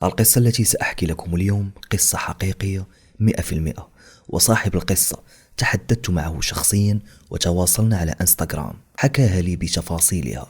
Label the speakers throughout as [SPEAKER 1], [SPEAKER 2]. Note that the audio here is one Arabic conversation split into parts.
[SPEAKER 1] القصة التي سأحكي لكم اليوم قصة حقيقية 100%. وصاحب القصة تحدثت معه شخصيا وتواصلنا على انستغرام. حكاها لي بتفاصيلها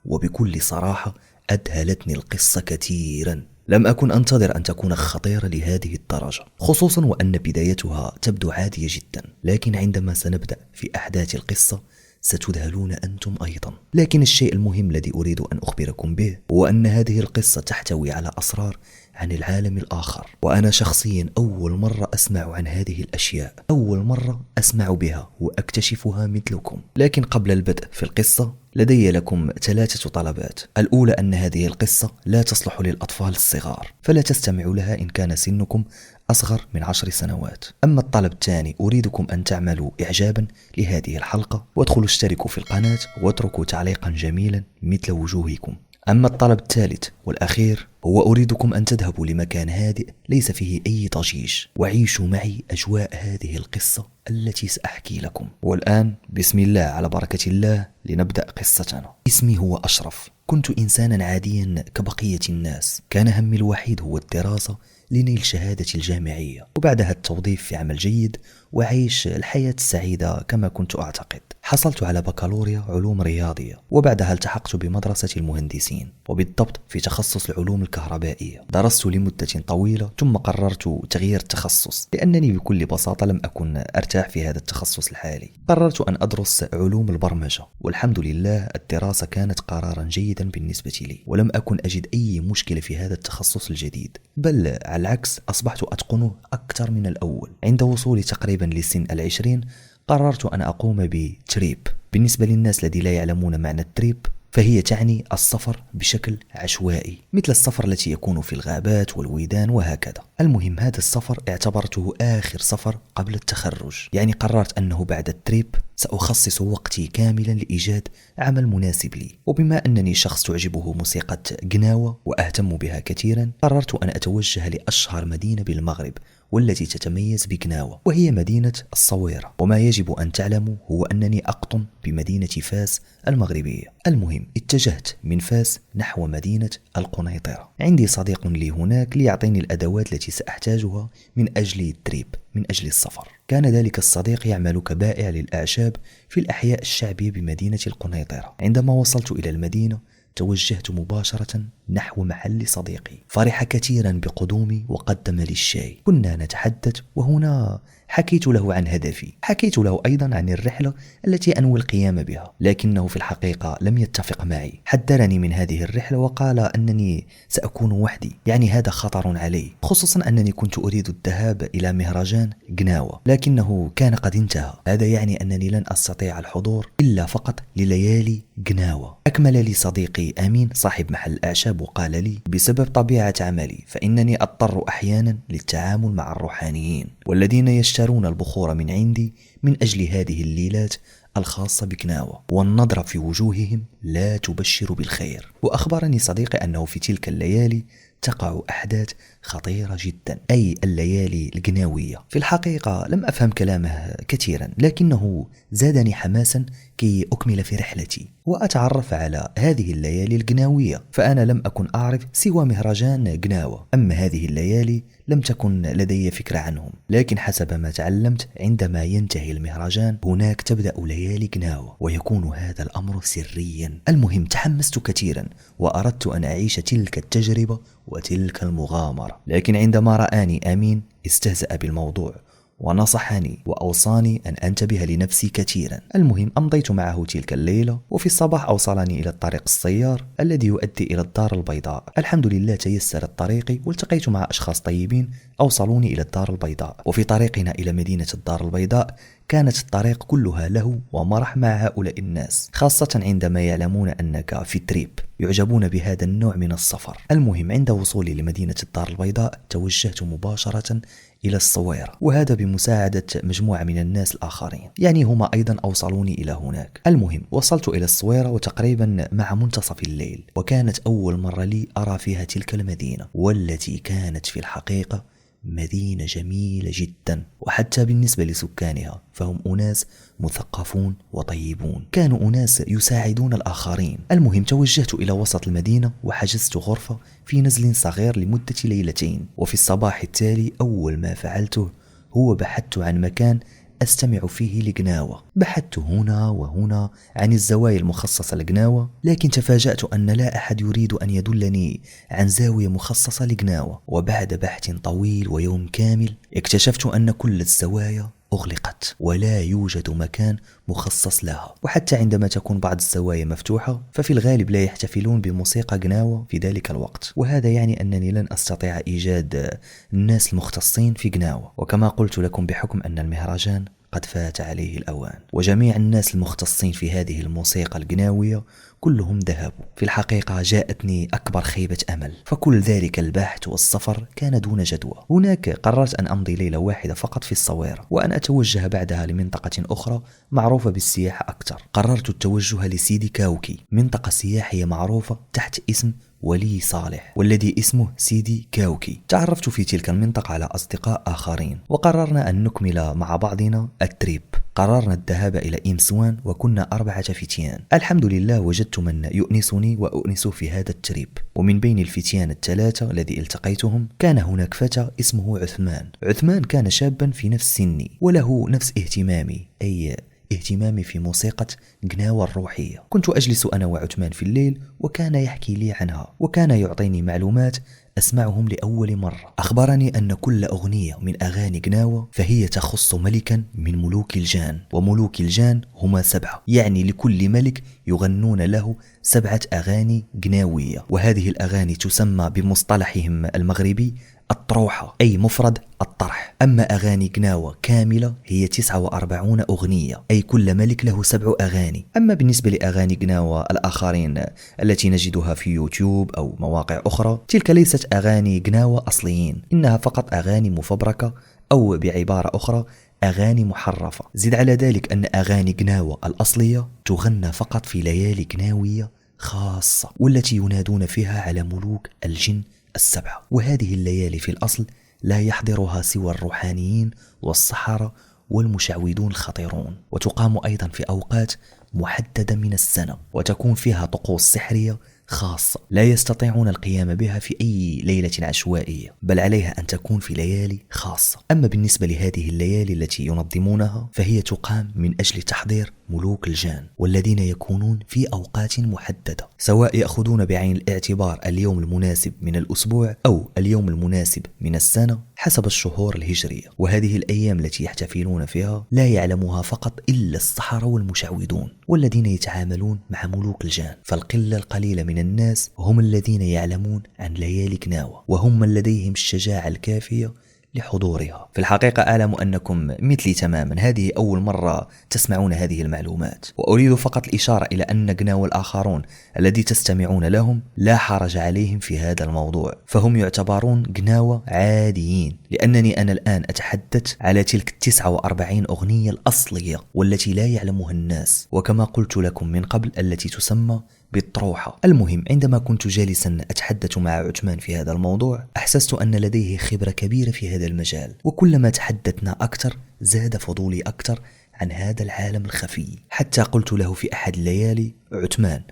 [SPEAKER 1] وبكل صراحة أذهلتني القصة كثيرا. لم أكن أنتظر أن تكون خطيرة لهذه الدرجة، خصوصا وأن بدايتها تبدو عادية جدا، لكن عندما سنبدأ في أحداث القصة ستذهلون أنتم أيضا. لكن الشيء المهم الذي أريد أن أخبركم به هو أن هذه القصة تحتوي على أسرار عن العالم الآخر، وأنا شخصيا أول مرة أسمع عن هذه الأشياء، أول مرة أسمع بها وأكتشفها مثلكم. لكن قبل البدء في القصة لدي لكم 3 طلبات. الأولى أن هذه القصة لا تصلح للأطفال الصغار، فلا تستمعوا لها إن كان سنكم أصغر من 10 سنوات. أما الطلب الثاني، أريدكم أن تعملوا إعجابا لهذه الحلقة وادخلوا اشتركوا في القناة واتركوا تعليقا جميلا مثل وجوهكم. أما الطلب الثالث والأخير هو أريدكم أن تذهبوا لمكان هادئ ليس فيه أي ضجيج وعيشوا معي أجواء هذه القصة التي سأحكي لكم. والآن بسم الله على بركة الله لنبدأ قصتنا. اسمي هو أشرف، كنت إنسانا عاديا كبقية الناس. كان همي الوحيد هو الدراسة لنيل شهادتي الجامعية، وبعدها التوظيف في عمل جيد وعيش الحياة السعيدة كما كنت أعتقد. حصلت على بكالوريا علوم رياضية، وبعدها التحقت بمدرسة المهندسين، وبالضبط في تخصص العلوم الكهربائية. درست لمدة طويلة ثم قررت تغيير التخصص، لأنني بكل بساطة لم أكن أرتاح في هذا التخصص الحالي. قررت أن أدرس علوم البرمجة، والحمد لله الدراسة كانت قرارا جيدا بالنسبة لي، ولم أكن أجد أي مشكلة في هذا التخصص الجديد، بل على العكس أصبحت أتقنه أكثر من الأول. عند وصولي تقريبا لسن 20 قررت أن أقوم بتريب. بالنسبة للناس الذين لا يعلمون معنى التريب، فهي تعني السفر بشكل عشوائي، مثل السفر التي يكون في الغابات والويدان وهكذا. المهم هذا السفر اعتبرته آخر سفر قبل التخرج، يعني قررت أنه بعد التريب سأخصص وقتي كاملا لإيجاد عمل مناسب لي. وبما أنني شخص تعجبه موسيقى جناوة وأهتم بها كثيرا، قررت أن أتوجه لأشهر مدينة بالمغرب والتي تتميز بجناوة، وهي مدينة الصويرة. وما يجب أن تعلموا هو أنني أقطن بمدينة فاس المغربية. المهم اتجهت من فاس نحو مدينة القنيطرة. عندي صديق لي هناك ليعطيني الأدوات التي سأحتاجها من أجل التريب، من أجل السفر. كان ذلك الصديق يعمل كبائع للأعشاب في الأحياء الشعبية بمدينة القنيطرة. عندما وصلت إلى المدينة توجهت مباشرة نحو محل صديقي. فرح كثيرا بقدومي وقدم لي الشاي. كنا نتحدث، وهنا حكيت له عن هدفي، حكيت له أيضا عن الرحلة التي أنوي القيام بها، لكنه في الحقيقة لم يتفق معي. حذرني من هذه الرحلة وقال أنني سأكون وحدي، يعني هذا خطر علي، خصوصا أنني كنت أريد الذهاب إلى مهرجان جناوة لكنه كان قد انتهى. هذا يعني أنني لن أستطيع الحضور إلا فقط لليالي جناوة. أكمل لي صديقي أمين صاحب محل الأعشاب وقال لي: بسبب طبيعة عملي فإنني أضطر أحيانا للتعامل مع الروحانيين والذين يشترون البخور من عندي من أجل هذه الليلات الخاصة بجناوة، والنظرة في وجوههم لا تبشر بالخير. وأخبرني صديقي أنه في تلك الليالي تقع أحداث خطيرة جدا، أي الليالي الجناوية. في الحقيقة لم أفهم كلامه كثيرا، لكنه زادني حماسا كي أكمل في رحلتي وأتعرف على هذه الليالي الجناوية. فأنا لم أكن أعرف سوى مهرجان جناوة، أما هذه الليالي لم تكن لدي فكرة عنهم. لكن حسب ما تعلمت، عندما ينتهي المهرجان هناك تبدأ ليالي جناوة، ويكون هذا الأمر سريا. المهم تحمست كثيرا وأردت أن أعيش تلك التجربة وتلك المغامرة. لكن عندما رآني أمين استهزأ بالموضوع ونصحني وأوصاني أن أنتبه لنفسي كثيرا. المهم أمضيت معه تلك الليلة، وفي الصباح أوصلني إلى الطريق السيار الذي يؤدي إلى الدار البيضاء. الحمد لله تيسر الطريق والتقيت مع أشخاص طيبين أوصلوني إلى الدار البيضاء. وفي طريقنا إلى مدينة الدار البيضاء كانت الطريق كلها له ومرح مع هؤلاء الناس، خاصة عندما يعلمون أنك في تريب، يعجبون بهذا النوع من السفر. المهم عند وصولي لمدينة الدار البيضاء توجهت مباشرة إلى الصويرة، وهذا بمساعدة مجموعة من الناس الآخرين، يعني هما أيضا أوصلوني إلى هناك. المهم وصلت إلى الصويرة وتقريبا مع منتصف الليل، وكانت أول مرة لي أرى فيها تلك المدينة، والتي كانت في الحقيقة مدينة جميلة جدا، وحتى بالنسبة لسكانها فهم أناس مثقفون وطيبون، كانوا أناس يساعدون الآخرين. المهم توجهت إلى وسط المدينة وحجزت غرفة في نزل صغير لمدة ليلتين، وفي الصباح التالي أول ما فعلته هو بحثت عن مكان أستمع فيه لقناوة. بحثت هنا وهنا عن الزوايا المخصصة لقناوة، لكن تفاجأت أن لا أحد يريد أن يدلني عن زاوية مخصصة لقناوة. وبعد بحث طويل ويوم كامل اكتشفت أن كل الزوايا أغلقت ولا يوجد مكان مخصص لها، وحتى عندما تكون بعض الزوايا مفتوحة ففي الغالب لا يحتفلون بموسيقى قناوة في ذلك الوقت، وهذا يعني أنني لن أستطيع إيجاد الناس المختصين في قناوة. وكما قلت لكم بحكم أن المهرجان قد فات عليه الأوان، وجميع الناس المختصين في هذه الموسيقى القناوية كلهم ذهبوا. في الحقيقة جاءتني أكبر خيبة أمل، فكل ذلك البحث والسفر كان دون جدوى. هناك قررت أن أمضي ليلة واحدة فقط في الصويرة، وأن أتوجه بعدها لمنطقة أخرى معروفة بالسياحة أكثر. قررت التوجه لسيدي كاوكي، منطقة سياحية معروفة تحت اسم ولي صالح، والذي اسمه سيدي كاوكي. تعرفت في تلك المنطقة على أصدقاء آخرين، وقررنا أن نكمل مع بعضنا التريب. قررنا الذهاب إلى إمسوان، وكنا 4 فتيان. الحمد لله وجدت من يؤنسني وأؤنسه في هذا التريب، ومن بين الفتيان ال3 الذي التقيتهم كان هناك فتى اسمه عثمان. عثمان كان شابا في نفس سني وله نفس اهتمامي، أي اهتمامي في موسيقى قناوة الروحية. كنت أجلس أنا وعثمان في الليل وكان يحكي لي عنها، وكان يعطيني معلومات أسمعهم لأول مرة. أخبرني أن كل أغنية من أغاني قناوة فهي تخص ملكا من ملوك الجان، وملوك الجان هما 7، يعني لكل ملك يغنون له 7 أغاني قناوية، وهذه الأغاني تسمى بمصطلحهم المغربي الطروحة، أي مفرد الطرح. أما أغاني قناوة كاملة هي 49 أغنية، أي كل ملك له 7 أغاني. أما بالنسبة لأغاني قناوة الآخرين التي نجدها في يوتيوب أو مواقع أخرى، تلك ليست أغاني قناوة أصليين، إنها فقط أغاني مفبركة، أو بعبارة أخرى أغاني محرفة. زد على ذلك أن أغاني قناوة الأصلية تغنى فقط في ليالي قناوية خاصة، والتي ينادون فيها على ملوك الجن 7، وهذه الليالي في الأصل لا يحضرها سوى الروحانيين والسحرة والمشعوذون الخطيرون، وتقام أيضا في أوقات محددة من السنة، وتكون فيها طقوس سحرية خاصة لا يستطيعون القيام بها في أي ليلة عشوائية، بل عليها أن تكون في ليالي خاصة. أما بالنسبة لهذه الليالي التي ينظمونها فهي تقام من أجل تحضير ملوك الجان، والذين يكونون في أوقات محددة، سواء يأخذون بعين الاعتبار اليوم المناسب من الأسبوع أو اليوم المناسب من السنة حسب الشهور الهجرية. وهذه الأيام التي يحتفلون فيها لا يعلمها فقط إلا السحرة والمشعوذون والذين يتعاملون مع ملوك الجان، فالقلة القليلة من الناس هم الذين يعلمون عن ليالي قناوة، وهم من لديهم الشجاعة الكافية لحضورها. في الحقيقة أعلم أنكم مثلي تماما هذه أول مرة تسمعون هذه المعلومات، وأريد فقط الإشارة إلى أن قناوة الآخرون الذي تستمعون لهم لا حرج عليهم في هذا الموضوع، فهم يعتبرون قناوة عاديين، لأنني أنا الآن أتحدث على تلك 49 أغنية الأصلية والتي لا يعلمها الناس، وكما قلت لكم من قبل التي تسمى بالطروحة. المهم عندما كنت جالسا أتحدث مع عثمان في هذا الموضوع أحسست أن لديه خبرة كبيرة في هذا المجال، وكلما تحدثنا أكثر زاد فضولي أكثر عن هذا العالم الخفي، حتى قلت له في أحد الليالي: عثمان،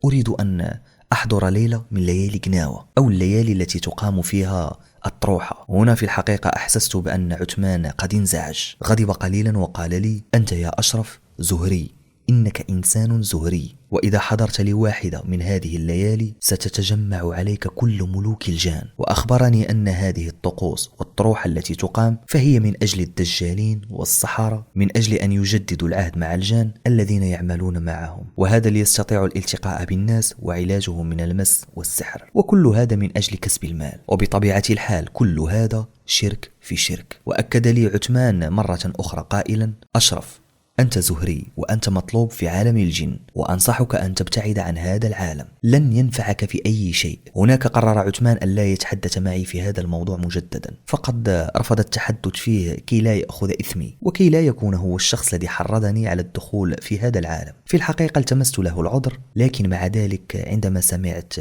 [SPEAKER 1] أريد أن أحضر ليلة من ليالي قناوة أو الليالي التي تقام فيها الطروحة. هنا في الحقيقة أحسست بأن عثمان قد انزعج، غضب قليلا وقال لي: أنت يا أشرف زهري، إنك إنسان زهري، وإذا حضرت لواحدة من هذه الليالي ستتجمع عليك كل ملوك الجان. وأخبرني أن هذه الطقوس والطروحة التي تقام فهي من أجل الدجالين والسحرة، من أجل أن يجددوا العهد مع الجان الذين يعملون معهم، وهذا ليستطيعوا الالتقاء بالناس وعلاجهم من المس والسحر، وكل هذا من أجل كسب المال. وبطبيعة الحال كل هذا شرك في شرك. وأكد لي عثمان مرة أخرى قائلا: أشرف، أنت زهري وأنت مطلوب في عالم الجن، وأنصحك أن تبتعد عن هذا العالم، لن ينفعك في أي شيء. هناك قرر عثمان أن لا يتحدث معي في هذا الموضوع مجددا، فقد رفض التحدث فيه كي لا يأخذ إثمي، وكي لا يكون هو الشخص الذي حرضني على الدخول في هذا العالم. في الحقيقة التمست له العذر، لكن مع ذلك عندما سمعت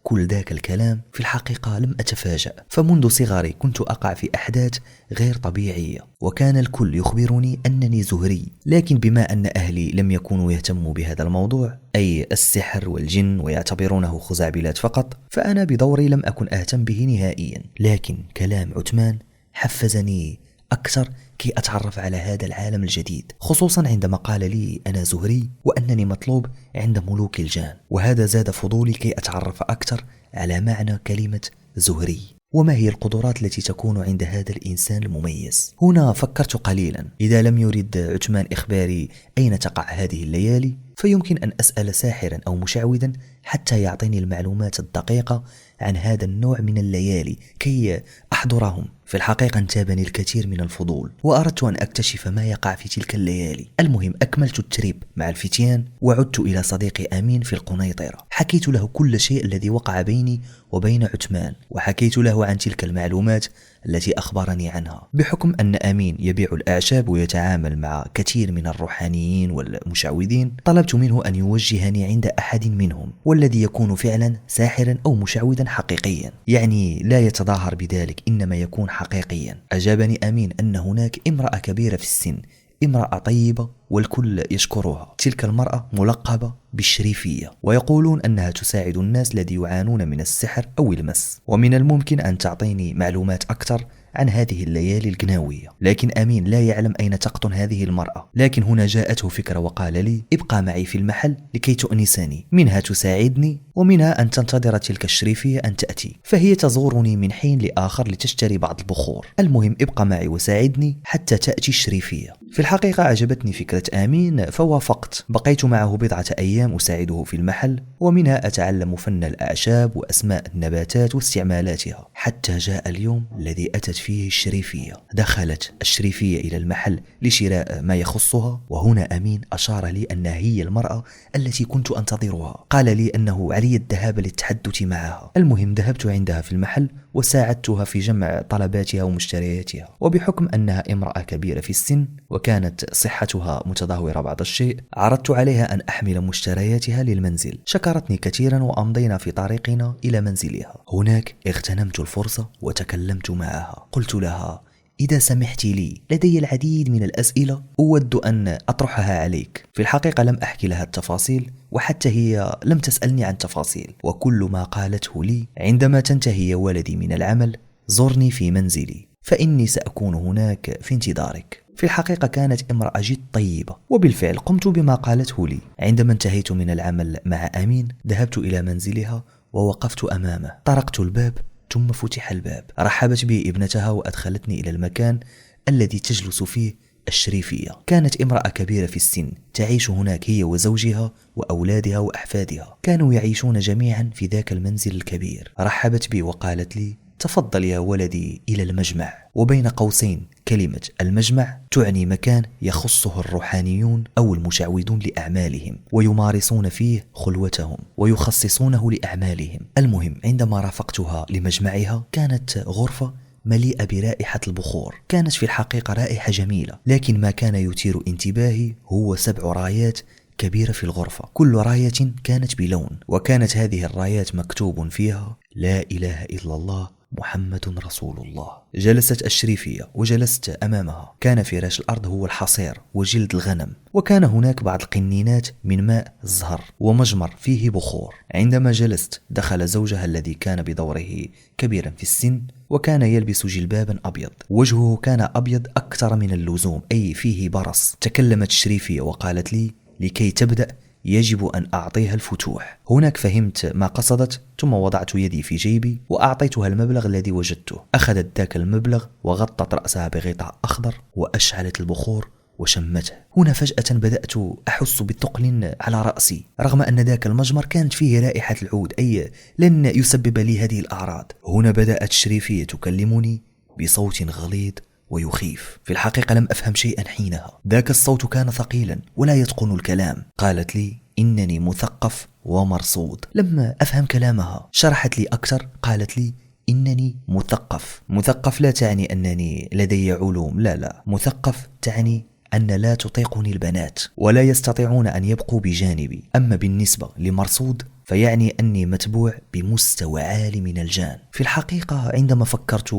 [SPEAKER 1] كل ذاك الكلام في الحقيقة لم أتفاجأ، فمنذ صغري كنت أقع في أحداث غير طبيعية، وكان الكل يخبرني أنني زهري. لكن بما أن أهلي لم يكونوا يهتموا بهذا الموضوع، أي السحر والجن، ويعتبرونه خزعبلات فقط، فأنا بدوري لم أكن أهتم به نهائيا. لكن كلام عثمان حفزني أكثر كي أتعرف على هذا العالم الجديد، خصوصا عندما قال لي أنا زهري وأنني مطلوب عند ملوك الجان، وهذا زاد فضولي كي أتعرف أكثر على معنى كلمة زهري، وما هي القدرات التي تكون عند هذا الإنسان المميز. هنا فكرت قليلا، إذا لم يرد عثمان إخباري أين تقع هذه الليالي، فيمكن أن أسأل ساحرا أو مشعوذا حتى يعطيني المعلومات الدقيقة عن هذا النوع من الليالي كي أحضرهم. في الحقيقة انتابني الكثير من الفضول، وأردت أن أكتشف ما يقع في تلك الليالي. المهم أكملت التريب مع الفتيان، وعدت إلى صديقي أمين في القنيطرة. حكيت له كل شيء الذي وقع بيني وبين عثمان، وحكيت له عن تلك المعلومات التي أخبرني عنها. بحكم أن أمين يبيع الأعشاب ويتعامل مع كثير من الروحانيين والمشعوذين، طلبت منه أن يوجهني عند أحد منهم، والذي يكون فعلا ساحرا أو مشعوذا حقيقيا، يعني لا يتظاهر بذلك، إنما يكون حقيقيا. أجابني أمين أن هناك امرأة كبيرة في السن، امرأة طيبة والكل يشكرها. تلك المرأة ملقبة بالشريفية، ويقولون أنها تساعد الناس الذي يعانون من السحر أو المس، ومن الممكن أن تعطيني معلومات أكثر عن هذه الليالي الجناوية. لكن أمين لا يعلم أين تقطن هذه المرأة. لكن هنا جاءته فكرة وقال لي ابقى معي في المحل لكي تؤنسني، منها تساعدني ومنها أن تنتظر تلك الشريفية أن تأتي، فهي تزورني من حين لآخر لتشتري بعض البخور. المهم ابقى معي وساعدني حتى تأتي الشريفية. في الحقيقة عجبتني فكرة أمين فوافقت. بقيت معه بضعة أيام أساعده في المحل، ومنها أتعلم فن الأعشاب وأسماء النباتات واستعمالاتها، حتى جاء اليوم الذي أتت فيه الشريفية. دخلت الشريفية إلى المحل لشراء ما يخصها، وهنا أمين أشار لي أنها هي المرأة التي كنت أنتظرها. قال لي أنه علي الذهاب للتحدث معها. المهم ذهبت عندها في المحل وساعدتها في جمع طلباتها ومشترياتها، وبحكم أنها امرأة كبيرة في السن وكانت صحتها متدهورة بعض الشيء، عرضت عليها أن أحمل مشترياتها للمنزل. شكرتني كثيرا وأمضينا في طريقنا إلى منزلها. هناك اغتنمت الفرصة وتكلمت معها. قلت لها إذا سمحت لي، لدي العديد من الأسئلة أود أن أطرحها عليك. في الحقيقة لم أحكي لها التفاصيل، وحتى هي لم تسألني عن تفاصيل، وكل ما قالته لي عندما تنتهي يا ولدي من العمل زرني في منزلي، فإني سأكون هناك في انتظارك. في الحقيقة كانت امرأة جد طيبة، وبالفعل قمت بما قالته لي. عندما انتهيت من العمل مع أمين ذهبت إلى منزلها ووقفت أمامه. طرقت الباب ثم فتح الباب. رحبت بي ابنتها وأدخلتني إلى المكان الذي تجلس فيه الشريفية. كانت امرأة كبيرة في السن تعيش هناك هي وزوجها وأولادها وأحفادها. كانوا يعيشون جميعا في ذاك المنزل الكبير. رحبت بي وقالت لي تفضل يا ولدي إلى المجمع. وبين قوسين كلمة المجمع تعني مكان يخصه الروحانيون أو المشعوذون لأعمالهم، ويمارسون فيه خلوتهم ويخصصونه لأعمالهم. المهم عندما رافقتها لمجمعها كانت غرفة مليئة برائحة البخور. كانت في الحقيقة رائحة جميلة، لكن ما كان يثير انتباهي هو 7 رايات كبيرة في الغرفة، كل راية كانت بلون، وكانت هذه الرايات مكتوب فيها لا إله إلا الله محمد رسول الله. جلست الشريفية وجلست أمامها. كان فراش الأرض هو الحصير وجلد الغنم، وكان هناك بعض القنينات من ماء الزهر ومجمر فيه بخور. عندما جلست دخل زوجها الذي كان بدوره كبيرا في السن، وكان يلبس جلبابا أبيض. وجهه كان أبيض أكثر من اللزوم، أي فيه برص. تكلمت الشريفية وقالت لي لكي تبدأ يجب أن أعطيها الفتوح. هناك فهمت ما قصدت، ثم وضعت يدي في جيبي وأعطيتها المبلغ الذي وجدته. أخذت ذاك المبلغ وغطت رأسها بغطاء أخضر وأشعلت البخور وشمته. هنا فجأة بدأت أحس بثقل على رأسي، رغم أن ذاك المجمر كانت فيه رائحة العود، أي لن يسبب لي هذه الأعراض. هنا بدأت الشريفية تكلمني بصوت غليظ ويخيف. في الحقيقة لم أفهم شيئا حينها. ذاك الصوت كان ثقيلا ولا يتقن الكلام. قالت لي إنني مثقف ومرصود. لم أفهم كلامها. شرحت لي أكثر. قالت لي إنني مثقف. مثقف لا تعني أنني لدي علوم، لا. مثقف تعني أن لا تطيقني البنات ولا يستطيعون أن يبقوا بجانبي. أما بالنسبة لمرصود فيعني أني متبوع بمستوى عالي من الجان. في الحقيقة عندما فكرت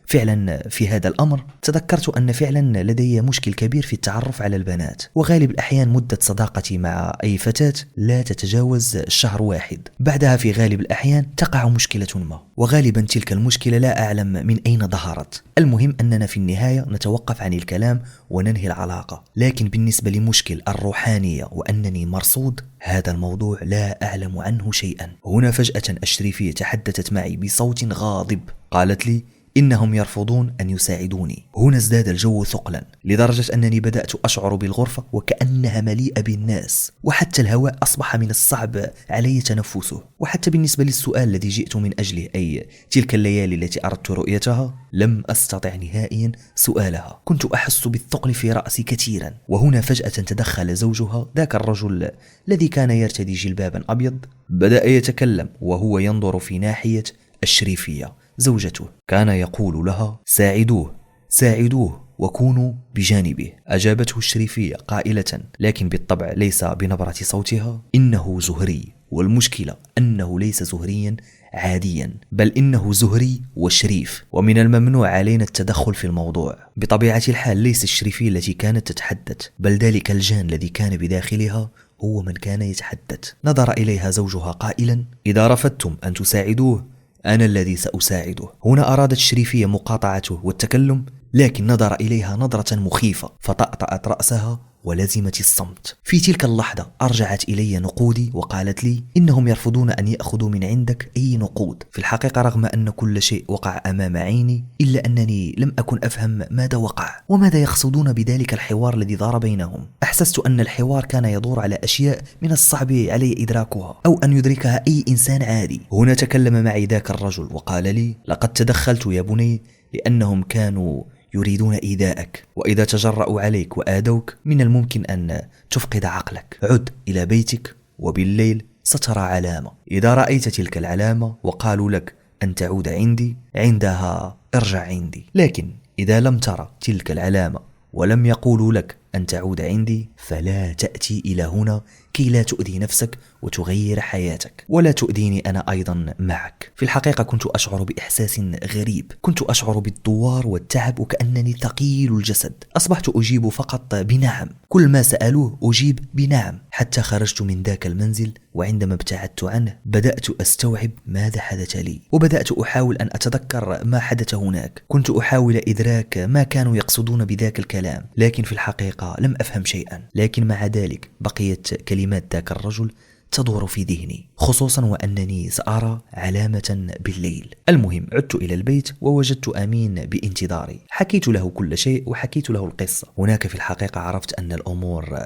[SPEAKER 1] فعلا في هذا الأمر تذكرت أن فعلا لدي مشكل كبير في التعرف على البنات، وغالب الأحيان مدة صداقتي مع أي فتاة لا تتجاوز شهر واحد، بعدها في غالب الأحيان تقع مشكلة ما، وغالبا تلك المشكلة لا أعلم من أين ظهرت. المهم أننا في النهاية نتوقف عن الكلام وننهي العلاقة. لكن بالنسبة لمشكل الروحانية وأنني مرصود، هذا الموضوع لا أعلم عنه شيئا. هنا فجأة الشريفية تحدثت معي بصوت غاضب، قالت لي إنهم يرفضون أن يساعدوني. هنا ازداد الجو ثقلا لدرجة أنني بدأت أشعر بالغرفة وكأنها مليئة بالناس، وحتى الهواء أصبح من الصعب علي تنفسه. وحتى بالنسبة للسؤال الذي جئت من أجله، أي تلك الليالي التي أردت رؤيتها، لم أستطع نهائيا سؤالها. كنت أحس بالثقل في رأسي كثيرا. وهنا فجأة تدخل زوجها، ذاك الرجل الذي كان يرتدي جلبابا أبيض، بدأ يتكلم وهو ينظر في ناحية الشريفية زوجته. كان يقول لها: ساعدوه ساعدوه وكونوا بجانبه. أجابته الشريفية قائلة، لكن بالطبع ليس بنبرة صوتها: إنه زهري. والمشكلة أنه ليس زهريا عاديا، بل إنه زهري وشريف، ومن الممنوع علينا التدخل في الموضوع. بطبيعة الحال ليس الشريفية التي كانت تتحدث، بل ذلك الجان الذي كان بداخلها هو من كان يتحدث. نظر إليها زوجها قائلا: إذا رفضتم أن تساعدوه أنا الذي سأساعده. هنا أرادت الشريفية مقاطعته والتكلم، لكن نظر إليها نظرة مخيفة فطأطأت رأسها ولزمت الصمت. في تلك اللحظة أرجعت إلي نقودي وقالت لي: إنهم يرفضون أن يأخذوا من عندك أي نقود. في الحقيقة رغم أن كل شيء وقع أمام عيني، إلا أنني لم أكن أفهم ماذا وقع وماذا يقصدون بذلك الحوار الذي دار بينهم. أحسست أن الحوار كان يدور على أشياء من الصعب علي إدراكها أو أن يدركها أي إنسان عادي. هنا تكلم معي ذاك الرجل وقال لي: لقد تدخلت يا بني لأنهم كانوا يريدون إيذائك، وإذا تجرأوا عليك وآذوك من الممكن أن تفقد عقلك. عد إلى بيتك وبالليل سترى علامة، إذا رأيت تلك العلامة وقالوا لك أن تعود عندي، عندها ارجع عندي. لكن إذا لم ترى تلك العلامة ولم يقولوا لك أن تعود عندي، فلا تأتي إلى هنا كي لا تؤذي نفسك وتغير حياتك، ولا تؤذيني أنا أيضا معك. في الحقيقة كنت أشعر بإحساس غريب، كنت أشعر بالدوار والتعب وكأنني ثقيل الجسد. أصبحت أجيب فقط بنعم، كل ما سألوه أجيب بنعم، حتى خرجت من ذاك المنزل. وعندما ابتعدت عنه بدأت أستوعب ماذا حدث لي، وبدأت أحاول أن أتذكر ما حدث هناك. كنت أحاول إدراك ما كانوا يقصدون بذاك الكلام، لكن في الحقيقة لم أفهم شيئا. لكن مع ذلك بقيت كلمات ذاك الرجل تدور في ذهني، خصوصا وأنني سأرى علامة بالليل. المهم عدت إلى البيت ووجدت أمين بانتظاري. حكيت له كل شيء وحكيت له القصة. هناك في الحقيقة عرفت أن الأمور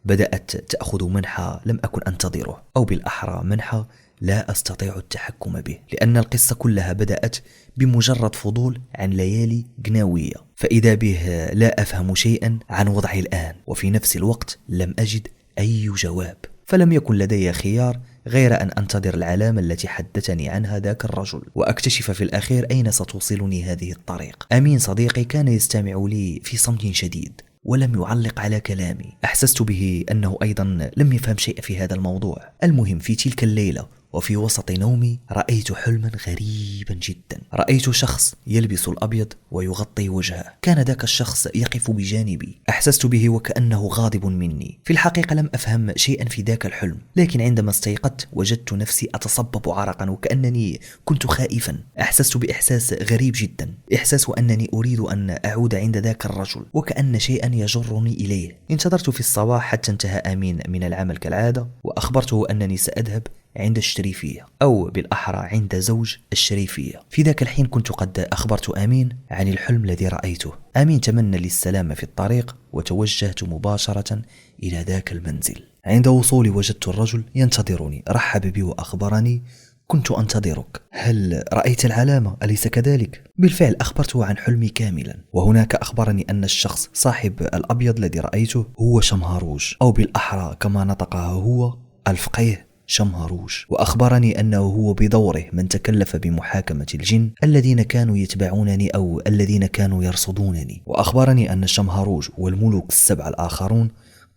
[SPEAKER 1] بدأت تأخذ منحى لم أكن أنتظره، أو بالأحرى منحى لا أستطيع التحكم به، لأن القصة كلها بدأت بمجرد فضول عن ليالي قناوية، فإذا به لا أفهم شيئا عن وضعي الآن، وفي نفس الوقت لم أجد أي جواب. فلم يكن لدي خيار غير أن أنتظر العلامة التي حدثني عنها ذاك الرجل، وأكتشف في الأخير أين ستوصلني هذه الطريق. أمين صديقي كان يستمع لي في صمت شديد ولم يعلق على كلامي. أحسست به أنه أيضا لم يفهم شيء في هذا الموضوع. المهم في تلك الليلة وفي وسط نومي رأيت حلما غريبا جدا. رأيت شخص يلبس الأبيض ويغطي وجهه. كان ذاك الشخص يقف بجانبي. أحسست به وكأنه غاضب مني. في الحقيقة لم أفهم شيئا في ذاك الحلم، لكن عندما استيقظت وجدت نفسي أتصبب عرقا وكأنني كنت خائفا. أحسست بإحساس غريب جدا، إحساس أنني أريد أن أعود عند ذاك الرجل وكأن شيئا يجرني إليه. انتظرت في الصباح حتى انتهى أمين من العمل كالعادة، وأخبرته أنني سأذهب عند الشريفية، أو بالأحرى عند زوج الشريفية. في ذاك الحين كنت قد أخبرت أمين عن الحلم الذي رأيته. أمين تمنى لي السلامة في الطريق، وتوجهت مباشرة إلى ذاك المنزل. عند وصولي وجدت الرجل ينتظرني، رحب بي وأخبرني: كنت أنتظرك، هل رأيت العلامة أليس كذلك؟ بالفعل أخبرته عن حلمي كاملا، وهناك أخبرني أن الشخص صاحب الأبيض الذي رأيته هو شمهاروش، أو بالأحرى كما نطقها هو الفقيه شمهاروش. وأخبرني أنه هو بدوره من تكلف بمحاكمة الجن الذين كانوا يتبعونني أو الذين كانوا يرصدونني. وأخبرني أن شمهاروش والملوك السبع الآخرون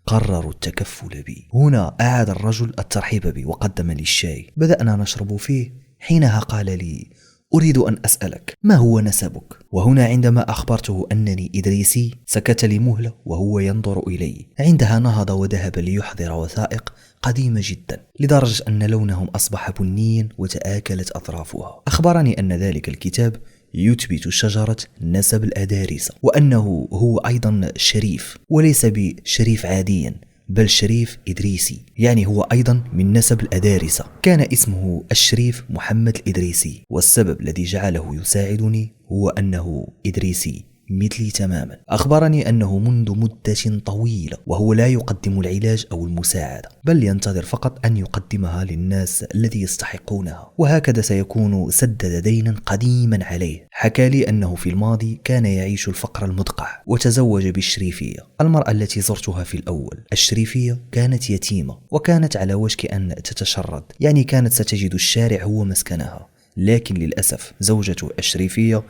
[SPEAKER 1] قرروا التكفل بي. هنا أعاد الرجل الترحيب بي وقدم لي الشاي. بدأنا نشرب فيه. حينها قال لي: أريد أن أسألك، ما هو نسبك؟ وهنا عندما أخبرته أنني إدريسي سكت لي مهلة وهو ينظر إلي. عندها نهض وذهب ليحضر وثائق قديمة جدا لدرجة أن لونهم أصبح بنيا وتآكلت أطرافها. أخبرني أن ذلك الكتاب يثبت شجرة نسب الأدارسة، وأنه هو أيضا شريف، وليس بشريف عاديا بل شريف إدريسي، يعني هو أيضا من نسب الأدارسة. كان اسمه الشريف محمد الإدريسي، والسبب الذي جعله يساعدني هو أنه إدريسي مثلي تماما. أخبرني أنه منذ مدة طويلة وهو لا يقدم العلاج أو المساعدة، بل ينتظر فقط أن يقدمها للناس الذي يستحقونها، وهكذا سيكون سدد دينا قديما عليه. حكى لي أنه في الماضي كان يعيش الفقر المدقع وتزوج بالشريفية، المرأة التي زرتها في الأول. الشريفية كانت يتيمة وكانت على وشك أن تتشرد، يعني كانت ستجد الشارع هو مسكنها، لكن للأسف زوجة الشريفية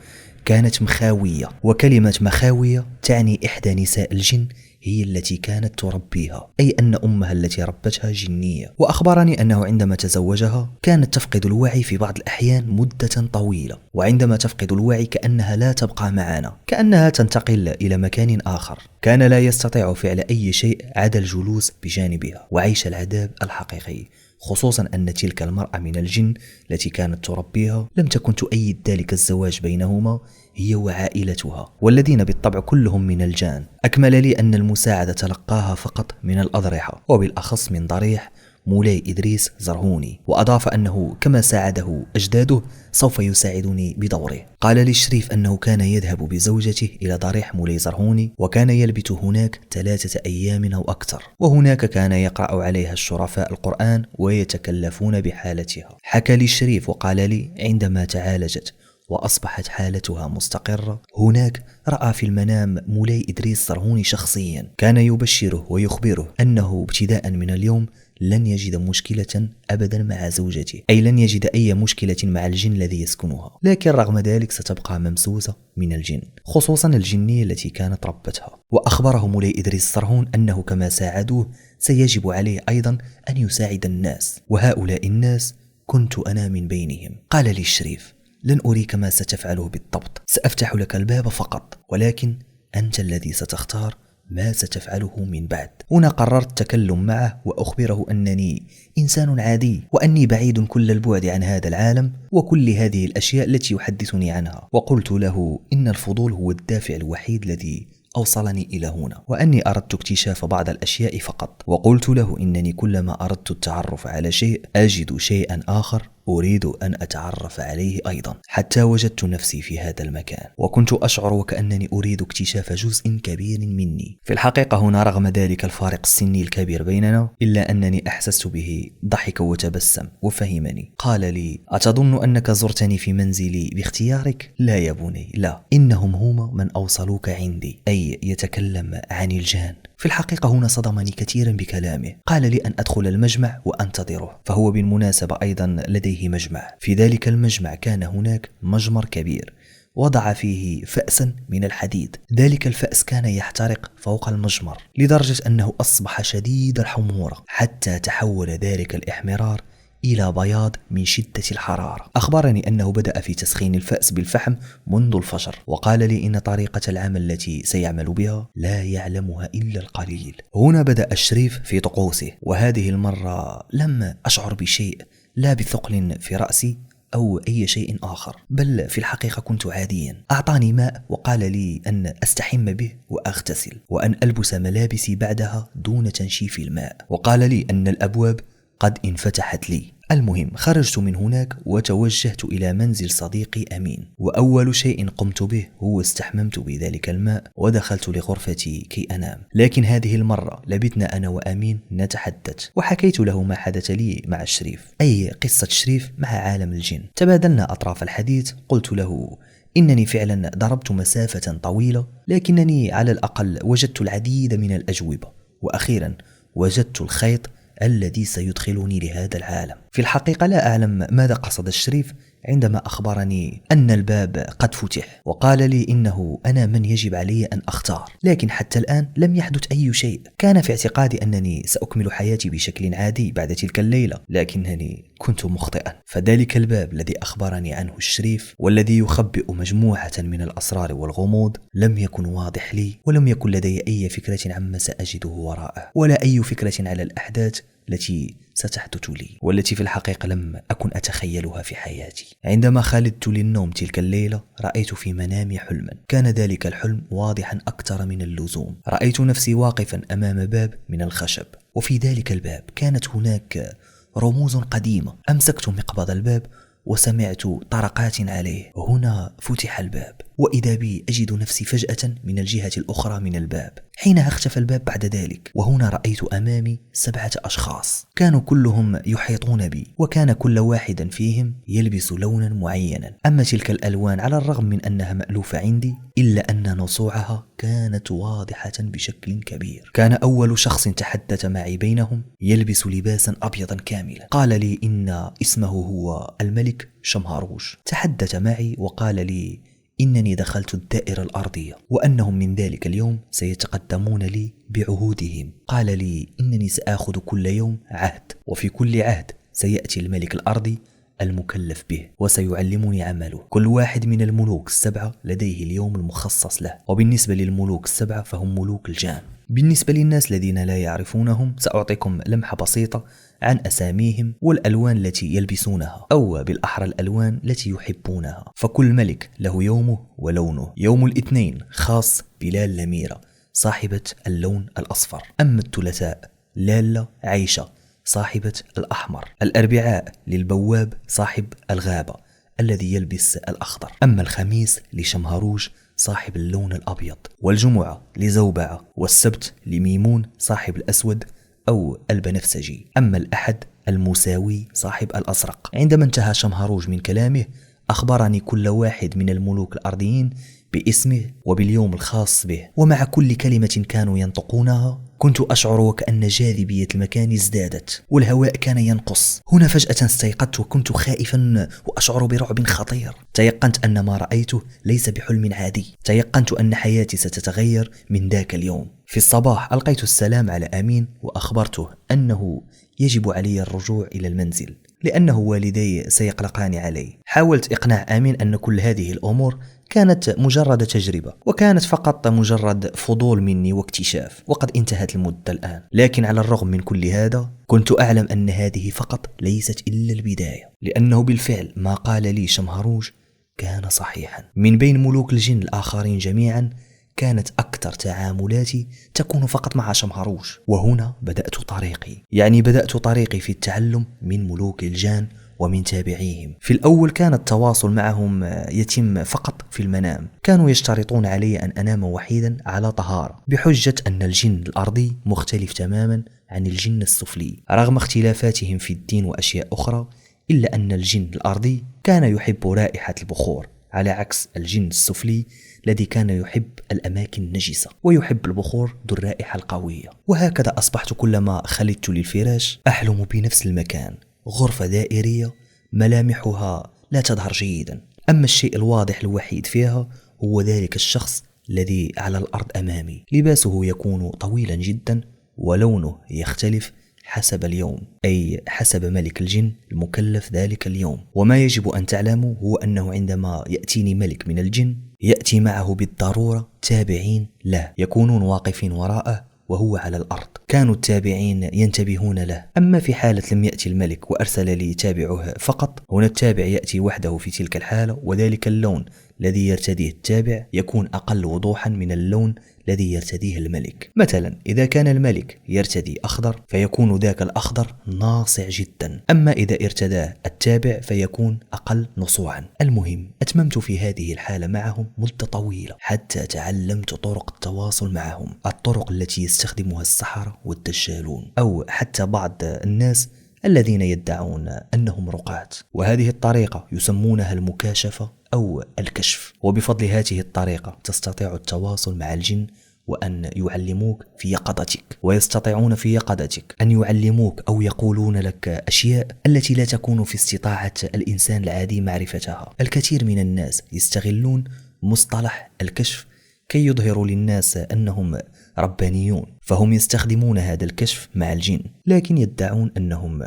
[SPEAKER 1] كانت مخاوية، وكلمة مخاوية تعني إحدى نساء الجن هي التي كانت تربيها، أي أن أمها التي ربتها جنية. وأخبرني أنه عندما تزوجها كانت تفقد الوعي في بعض الأحيان مدة طويلة، وعندما تفقد الوعي كأنها لا تبقى معنا، كأنها تنتقل إلى مكان آخر. كان لا يستطيع فعل أي شيء عدا الجلوس بجانبها وعيش العذاب الحقيقي، خصوصا أن تلك المرأة من الجن التي كانت تربيها لم تكن تؤيد ذلك الزواج بينهما هي وعائلتها، والذين بالطبع كلهم من الجان. أكمل لي أن المساعدة تلقاها فقط من الأضرحة، وبالأخص من ضريح مولاي إدريس زرهوني، وأضاف أنه كما ساعده أجداده سوف يساعدني بدوره. قال لي الشريف أنه كان يذهب بزوجته إلى ضريح مولاي زرهوني، وكان يلبث هناك 3 أيام أو أكثر، وهناك كان يقرأ عليها الشرفاء القرآن ويتكلفون بحالتها. حكى لي الشريف وقال لي عندما تعالجت وأصبحت حالتها مستقرة هناك رأى في المنام مولاي إدريس زرهوني شخصيا، كان يبشره ويخبره أنه ابتداء من اليوم لن يجد مشكلة أبدا مع زوجته، أي لن يجد أي مشكلة مع الجن الذي يسكنها، لكن رغم ذلك ستبقى ممسوسة من الجن، خصوصا الجنية التي كانت ربتها. وأخبره مولاي إدريس زرهون أنه كما ساعدوه سيجب عليه أيضا أن يساعد الناس، وهؤلاء الناس كنت أنا من بينهم. قال لي الشريف: لن أريك ما ستفعله بالضبط، سأفتح لك الباب فقط، ولكن أنت الذي ستختار ما ستفعله من بعد. هنا قررت التكلم معه وأخبره أنني إنسان عادي، وأني بعيد كل البعد عن هذا العالم وكل هذه الأشياء التي يحدثني عنها. وقلت له إن الفضول هو الدافع الوحيد الذي أوصلني إلى هنا، وأني أردت اكتشاف بعض الأشياء فقط. وقلت له إنني كلما أردت التعرف على شيء أجد شيئا آخر أريد أن أتعرف عليه أيضا، حتى وجدت نفسي في هذا المكان، وكنت أشعر وكأنني أريد اكتشاف جزء كبير مني. في الحقيقة هنا رغم ذلك الفارق السني الكبير بيننا إلا أنني أحسست به. ضحك وتبسم وفهمني. قال لي: أتظن أنك زرتني في منزلي باختيارك؟ لا يا بني، لا، إنهم هم من أوصلوك عندي، أي يتكلم عن الجان. في الحقيقة هنا صدمني كثيرا بكلامه. قال لي أن أدخل المجمع وأنتظره، فهو بالمناسبة أيضا لديه مجمع. في ذلك المجمع كان هناك مجمر كبير وضع فيه فأسا من الحديد، ذلك الفأس كان يحترق فوق المجمر لدرجة أنه أصبح شديد الحمورة، حتى تحول ذلك الإحمرار إلى بياض من شدة الحرارة. أخبرني أنه بدأ في تسخين الفأس بالفحم منذ الفجر، وقال لي إن طريقة العمل التي سيعمل بها لا يعلمها إلا القليل. هنا بدأ الشريف في طقوسه، وهذه المرة لم أشعر بشيء، لا بثقل في رأسي أو أي شيء آخر، بل في الحقيقة كنت عاديا. أعطاني ماء وقال لي أن أستحم به وأغتسل، وأن ألبس ملابسي بعدها دون تنشيف الماء، وقال لي أن الأبواب قد انفتحت لي. المهم خرجت من هناك وتوجهت إلى منزل صديقي أمين، وأول شيء قمت به هو استحممت بذلك الماء ودخلت لغرفتي كي أنام. لكن هذه المرة لبثنا أنا وأمين نتحدث، وحكيت له ما حدث لي مع الشريف، أي قصة شريف مع عالم الجن. تبادلنا أطراف الحديث. قلت له إنني فعلا ضربت مسافة طويلة، لكنني على الأقل وجدت العديد من الأجوبة، وأخيرا وجدت الخيط الذي سيدخلني لهذا العالم. في الحقيقة لا أعلم ماذا قصد الشريف عندما أخبرني أن الباب قد فتح، وقال لي إنه أنا من يجب علي أن أختار، لكن حتى الآن لم يحدث أي شيء. كان في اعتقادي أنني سأكمل حياتي بشكل عادي بعد تلك الليلة، لكنني كنت مخطئا. فذلك الباب الذي أخبرني عنه الشريف والذي يخبئ مجموعة من الأسرار والغموض لم يكن واضح لي، ولم يكن لدي أي فكرة عما سأجده وراءه، ولا أي فكرة على الأحداث التي ستحدث لي، والتي في الحقيقة لم أكن أتخيلها في حياتي. عندما خلدت للنوم تلك الليلة رأيت في منامي حلما، كان ذلك الحلم واضحا أكثر من اللزوم. رأيت نفسي واقفا أمام باب من الخشب، وفي ذلك الباب كانت هناك رموز قديمة. أمسكت مقبض الباب وسمعت طرقات عليه، وهنا فتح الباب، وإذا بي أجد نفسي فجأة من الجهة الأخرى من الباب. حينها اختفى الباب بعد ذلك، وهنا رأيت أمامي 7 أشخاص، كانوا كلهم يحيطون بي، وكان كل واحد فيهم يلبس لونا معينا. أما تلك الألوان على الرغم من أنها مألوفة عندي إلا أن نصوعها كانت واضحة بشكل كبير. كان أول شخص تحدث معي بينهم يلبس لباسا أبيضا كاملا، قال لي إن اسمه هو الملك شمهاروش. تحدث معي وقال لي إنني دخلت الدائرة الأرضية، وأنهم من ذلك اليوم سيتقدمون لي بعهودهم. قال لي إنني سآخذ كل يوم عهد، وفي كل عهد سيأتي الملك الأرضي المكلف به وسيعلمني عمله. كل واحد من الملوك ال7 لديه اليوم المخصص له، وبالنسبة للملوك ال7 فهم ملوك الجان. بالنسبة للناس الذين لا يعرفونهم سأعطيكم لمحة بسيطة عن أساميهم والألوان التي يلبسونها، أو بالأحرى الألوان التي يحبونها. فكل ملك له يومه ولونه. يوم الاثنين خاص بلال لميرة صاحبة اللون الأصفر. أما الثلاثاء لالة عيشة صاحبة الأحمر. الأربعاء للبواب صاحب الغابة الذي يلبس الأخضر. أما الخميس لشمهاروش صاحب اللون الأبيض. والجمعة لزوبعة. والسبت لميمون صاحب الأسود أو البنفسجي. أما الأحد المساوي صاحب الأزرق. عندما انتهى شمهاروش من كلامه أخبرني كل واحد من الملوك الأرضيين باسمه وباليوم الخاص به، ومع كل كلمة كانوا ينطقونها كنت أشعر وكأن جاذبية المكان ازدادت والهواء كان ينقص. هنا فجأة استيقظت وكنت خائفا وأشعر برعب خطير. تيقنت أن ما رأيته ليس بحلم عادي، تيقنت أن حياتي ستتغير من ذاك اليوم. في الصباح ألقيت السلام على أمين وأخبرته أنه يجب علي الرجوع إلى المنزل لأنه والدي سيقلقان علي. حاولت إقناع أمين أن كل هذه الأمور كانت مجرد تجربة، وكانت فقط مجرد فضول مني واكتشاف، وقد انتهت المدة الآن. لكن على الرغم من كل هذا كنت أعلم أن هذه فقط ليست إلا البداية، لأنه بالفعل ما قال لي شمهاروش كان صحيحا. من بين ملوك الجن الآخرين جميعا كانت أكثر تعاملاتي تكون فقط مع شمهاروش، وهنا بدأت طريقي. يعني بدأت طريقي في التعلم من ملوك الجان ومن تابعيهم. في الأول كان التواصل معهم يتم فقط في المنام. كانوا يشترطون علي أن أنام وحيدا على طهارة بحجة أن الجن الأرضي مختلف تماما عن الجن السفلي، رغم اختلافاتهم في الدين وأشياء أخرى، إلا أن الجن الأرضي كان يحب رائحة البخور على عكس الجن السفلي الذي كان يحب الأماكن النجسة ويحب البخور ذو الرائحة القوية. وهكذا أصبحت كلما خلدت للفراش أحلم بنفس المكان، غرفة دائرية ملامحها لا تظهر جيدا. أما الشيء الواضح الوحيد فيها هو ذلك الشخص الذي على الأرض أمامي. لباسه يكون طويلا جدا ولونه يختلف حسب اليوم، أي حسب ملك الجن المكلف ذلك اليوم. وما يجب أن تعلموا هو أنه عندما يأتيني ملك من الجن يأتي معه بالضرورة تابعين له يكونون واقفين وراءه وهو على الأرض. كانوا التابعين ينتبهون له. أما في حالة لم يأتي الملك وأرسل لي تابعه فقط، هنا التابع يأتي وحده في تلك الحالة، وذلك اللون الذي يرتديه التابع يكون أقل وضوحا من اللون الذي يرتديه الملك. مثلا إذا كان الملك يرتدي أخضر فيكون ذاك الأخضر ناصع جدا، أما إذا ارتداه التابع فيكون أقل نصوعا. المهم أتممت في هذه الحالة معهم مدة طويلة حتى تعلمت طرق التواصل معهم، الطرق التي يستخدمها السحرة والدجالون أو حتى بعض الناس الذين يدعون أنهم رقاة. وهذه الطريقة يسمونها المكاشفة أو الكشف. وبفضل هذه الطريقة تستطيع التواصل مع الجن وأن يعلموك في يقظتك، ويستطيعون في يقظتك أن يعلموك أو يقولون لك أشياء التي لا تكون في استطاعة الإنسان العادي معرفتها. الكثير من الناس يستغلون مصطلح الكشف كي يظهروا للناس أنهم ربانيون، فهم يستخدمون هذا الكشف مع الجن، لكن يدعون أنهم